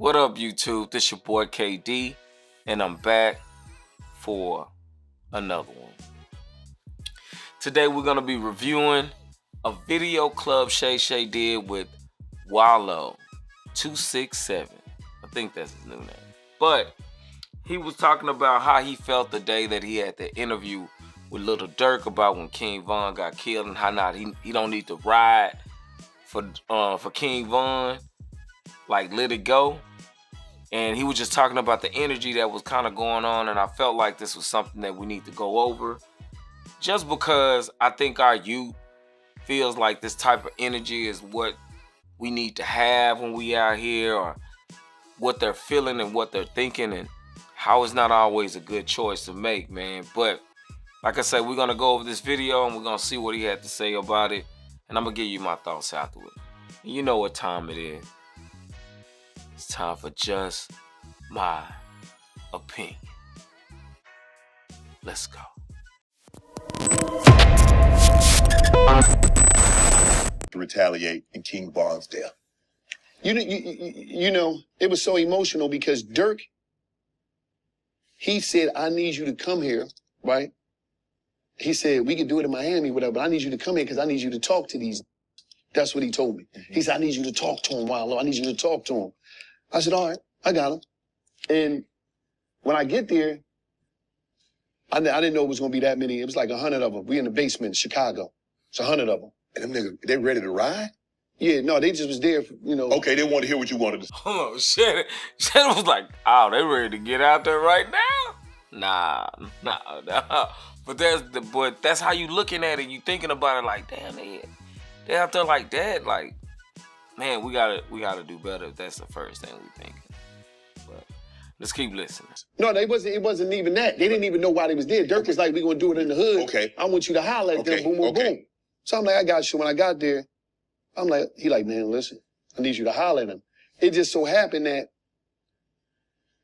What up, YouTube? This your boy KD, and I'm back for another one. Today we're gonna be reviewing a video Club Shay Shay did with WALLO267. I think that's his new name. But he was talking about how he felt the day that he had the interview with Lil Durk about when King Von got killed and how not he don't need to ride for King Von, like let it go. And he was just talking about the energy that was kind of going on, and I felt like this was something that we need to go over, just because I think our youth feels like this type of energy is what we need to have when we out here, or what they're feeling and what they're thinking, and how it's not always a good choice to make, man. But like I said, we're gonna go over this video and we're gonna see what he had to say about it, and I'm gonna give you my thoughts afterward. And you know what time it is. It's time for Just My Opinion. Let's go. To retaliate in King Von's death. You know, it was so emotional because Durk, he said, I need you to come here, right? He said, we could do it in Miami, whatever, but I need you to come here because I need you to talk to these. That's what he told me. He said, I need you to talk to him, Wallo. I need you to talk to him. I said, all right, I got him. And when I get there, I didn't know it was going to be that many. It was like 100 of them. We in the basement in Chicago. It's 100 of them. And them niggas, they ready to ride? Yeah, no, they just was there, you know. Okay, they want to hear what you wanted to say. Hold on, shit was like, oh, they ready to get out there right now? Nah. But that's how you looking at it. You thinking about it like, damn, they out there like that. Like, man, we gotta do better if that's the first thing we thinking. But let's keep listening. No, it wasn't even that. They didn't even know why they was there. Durk was like, we gonna do it in the hood. Okay. I want you to holler at them, boom, boom, boom. So I'm like, I got you. When I got there, I'm like, he like, man, listen, I need you to holler at him. It just so happened that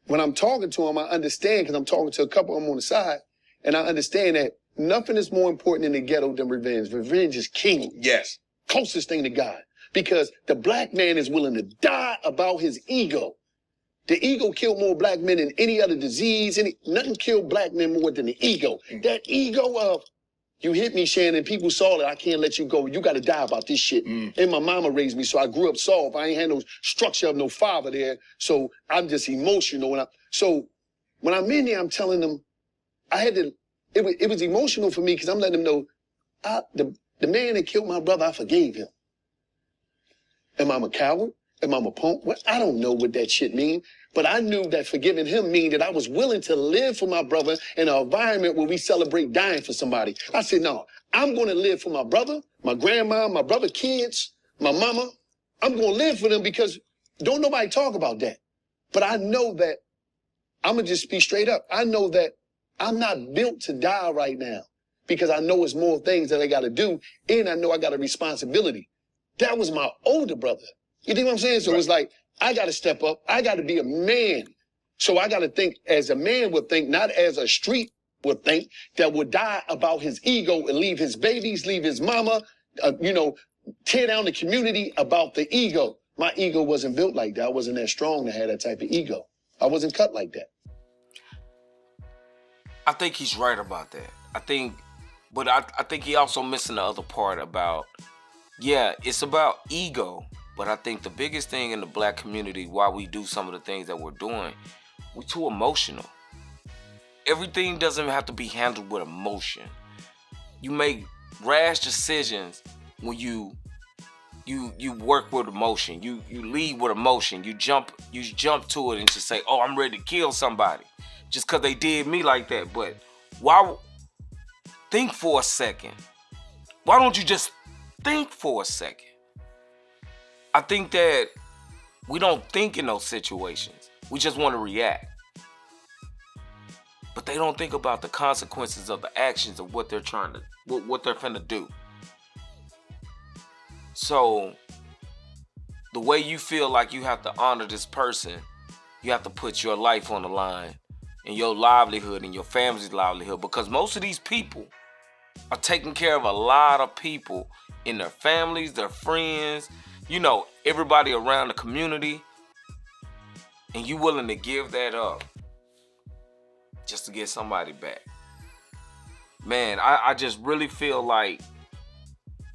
when I'm talking to him, I understand, because I'm talking to a couple of them on the side, and I understand that nothing is more important in the ghetto than revenge. Revenge is king. Yes. Closest thing to God. Because the black man is willing to die about his ego. The ego killed more black men than any other disease. Nothing killed black men more than the ego. That ego of, you hit me, Shannon, people saw that I can't let you go. You got to die about this shit. And my mama raised me, so I grew up soft. I ain't had no structure of no father there. So I'm just emotional. So when I'm in there, I'm telling them, it was emotional for me because I'm letting them know, the man that killed my brother, I forgave him. Am I a coward? Am I a punk? Well, I don't know what that shit mean, but I knew that forgiving him mean that I was willing to live for my brother in an environment where we celebrate dying for somebody. I said, no, I'm going to live for my brother, my grandma, my brother, kids, my mama. I'm going to live for them because don't nobody talk about that. But I know that, I'm going to just be straight up. I know that I'm not built to die right now because I know it's more things that I got to do, and I know I got a responsibility. That was my older brother. You think what I'm saying? So It was like, I got to step up. I got to be a man. So I got to think as a man would think, not as a street would think, that would die about his ego and leave his babies, leave his mama, tear down the community about the ego. My ego wasn't built like that. I wasn't that strong to have that type of ego. I wasn't cut like that. I think he's right about that. I think he also missing the other part about, yeah, it's about ego, but I think the biggest thing in the black community, why we do some of the things that we're doing, we're too emotional. Everything doesn't have to be handled with emotion. You make rash decisions when you work with emotion. You lead with emotion. You jump to it and just say, oh, I'm ready to kill somebody just because they did me like that. But why? Think for a second. Why don't you just think for a second? I think that we don't think in those situations. We just want to react. But they don't think about the consequences of the actions of what they're finna do. So the way you feel like you have to honor this person, you have to put your life on the line and your livelihood and your family's livelihood, because most of these people are taking care of a lot of people in their families, their friends, everybody around the community. and you willing to give that up just to get somebody back. Man, I just really feel like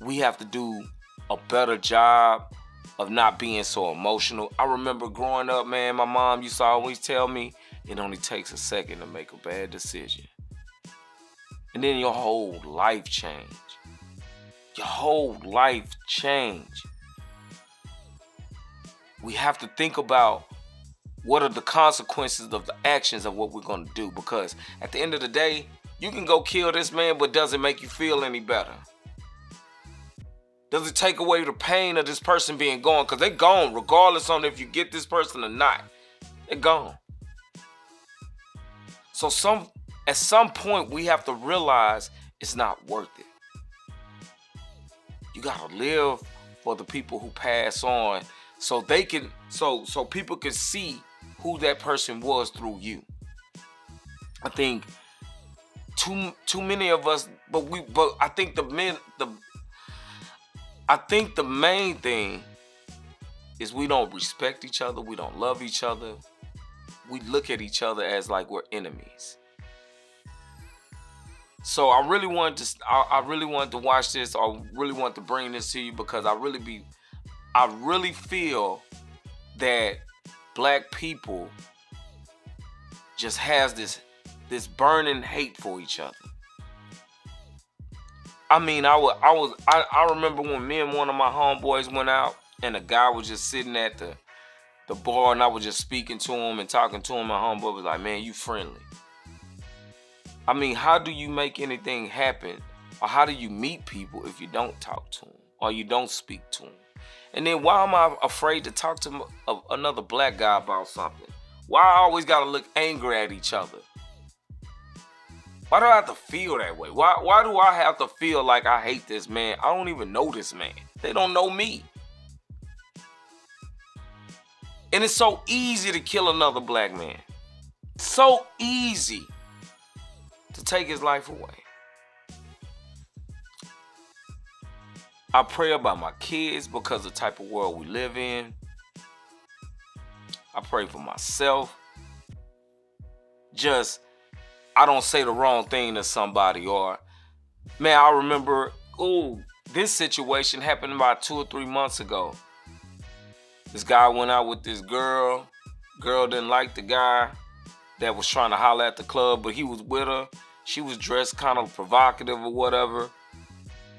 we have to do a better job of not being so emotional. I remember growing up, man, my mom used to always tell me, it only takes a second to make a bad decision. And then your whole life change. Your whole life change. We have to think about what are the consequences of the actions of what we're going to do. Because at the end of the day, you can go kill this man, but does it make you feel any better? Does it take away the pain of this person being gone? Because they're gone regardless on if you get this person or not. They're gone. So at some point, we have to realize it's not worth it. You got to live for the people who pass on so they can, so people can see who that person was through you. I think too many of us, but I think the main thing is we don't respect each other. We don't love each other. We look at each other as like we're enemies. So I really wanted to watch this. I really want to bring this to you because I really feel that black people just has this burning hate for each other. I mean, I remember when me and one of my homeboys went out and a guy was just sitting at the bar and I was just speaking to him and talking to him. My homeboy was like, man, you friendly. I mean, how do you make anything happen? Or how do you meet people if you don't talk to them or you don't speak to them? And then why am I afraid to talk to another black guy about something? Why I always gotta look angry at each other? Why do I have to feel that way? Why do I have to feel like I hate this man? I don't even know this man. They don't know me. And it's so easy to kill another black man. So easy to take his life away. I pray about my kids because of the type of world we live in. I pray for myself. Just, I don't say the wrong thing to somebody. Or, man, I remember, this situation happened about 2 or 3 months ago. This guy went out with this girl. Girl didn't like the guy that was trying to holler at the club, but he was with her. She was dressed kind of provocative or whatever.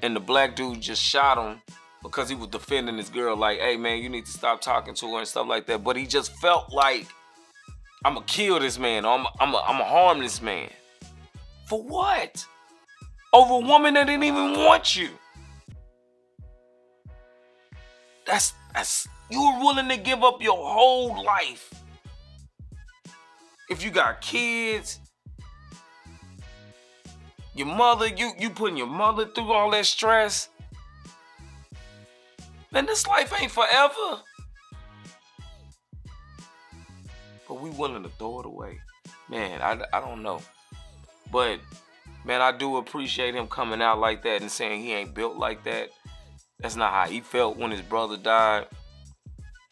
And the black dude just shot him because he was defending his girl. Like, hey, man, you need to stop talking to her and stuff like that. But he just felt like, I'm going to kill this man. I'm going to harm this man. For what? Over a woman that didn't even want you. That's you were willing to give up your whole life. If you got kids, your mother, you putting your mother through all that stress. Man, this life ain't forever. But we willing to throw it away. Man, I don't know. But, man, I do appreciate him coming out like that and saying he ain't built like that. That's not how he felt when his brother died.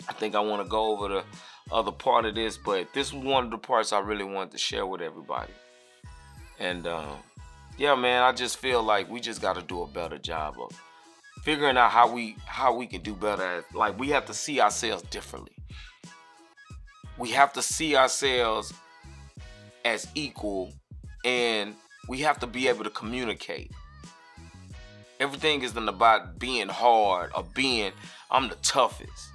I think I want to go over the other part of this, but this was one of the parts I really wanted to share with everybody. And, yeah, man, I just feel like we just got to do a better job of figuring out how we can do better. Like, we have to see ourselves differently. We have to see ourselves as equal, and we have to be able to communicate. Everything isn't about being hard or being, I'm the toughest.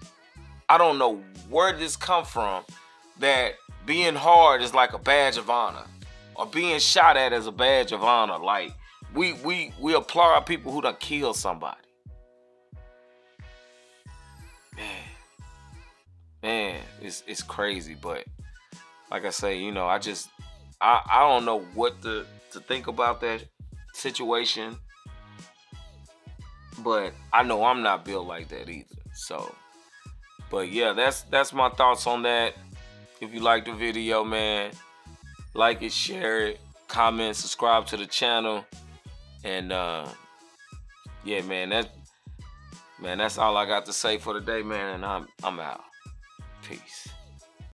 I don't know where this come from, that being hard is like a badge of honor, or being shot at as a badge of honor. Like, we applaud people who done killed somebody. Man, it's crazy. But like I say, you know, I don't know what to think about that situation. But I know I'm not built like that either. So, but yeah, that's my thoughts on that. If you like the video, man, like it, share it, comment, subscribe to the channel. And yeah, man, that's all I got to say for today, man. And I'm out. Peace.